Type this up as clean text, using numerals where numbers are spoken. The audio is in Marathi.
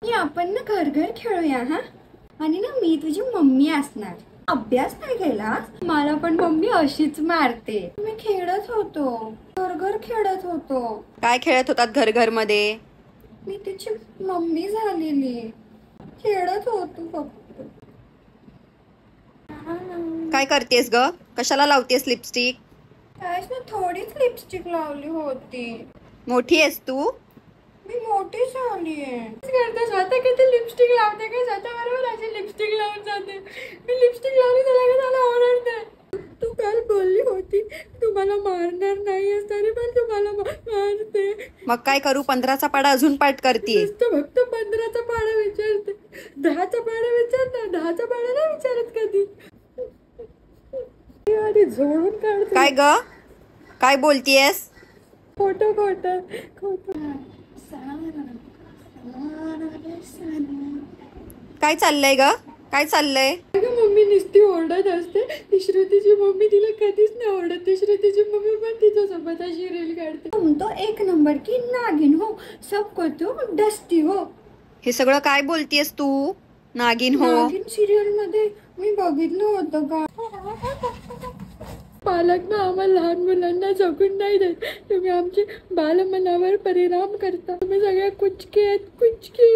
आपण ना घर घर खेळूया हा. आणि ना मी तुझी मम्मी असणार. अभ्यास नाही केलास मला पण मम्मी अशीच मारते. मी खेळत होतो, घर घर खेळत होतो. काय खेळत होतात घर घर मध्ये? मी तिची मम्मी झालेली. खेळत होतो फक्त. काय करतेस ग? कशाला लावतेस लिपस्टिक? काहीच ना, थोडीच लिपस्टिक लावली होती. मोठी आहेस तू? मी मोठी झालीये. स्वतः किती लिपस्टिक लावते का? स्वतः बरोबर अशी लिपस्टिक लावून जाते. मी लिपस्टिक लावली तर त्याला ओरडते. तू काल बोलली होती तू मला मारणार नाहीयेस, तरी पण तू मला मारते. मग काय करू? 15चा पाढा अजून पाठ करतेस. फक्त 15चा पाढा विचारते. 10चा पाढा विचार ना. 10चा पाढा नाही विचारत कधी. झोडून काढते. काय ग? काय बोलतीयस? खोटं खोटं काय चाललंय ग? काय चाललंय? मम्मी नुसती ओरडत असते. ती श्रुतीची मम्मी तिला कधीच नाही ओरडत. ती श्रुतीची मम्मी पण तिच्यासोबत अशी रील काढते. तुम तो एक नंबर की नागिन हो, सबको तो डस्टी हो. हे सगळं काय बोलतीयस तू? नागिन हो? नागिन सिरियल मध्ये मी बघितलं होतं का. पालक ना आम्हाला लहान मुलांना जगून नाही देत. तुम्ही आमचे बालमनावर परिणाम करता. तुम्ही सगळ्या कुचके आहेत, कुचके.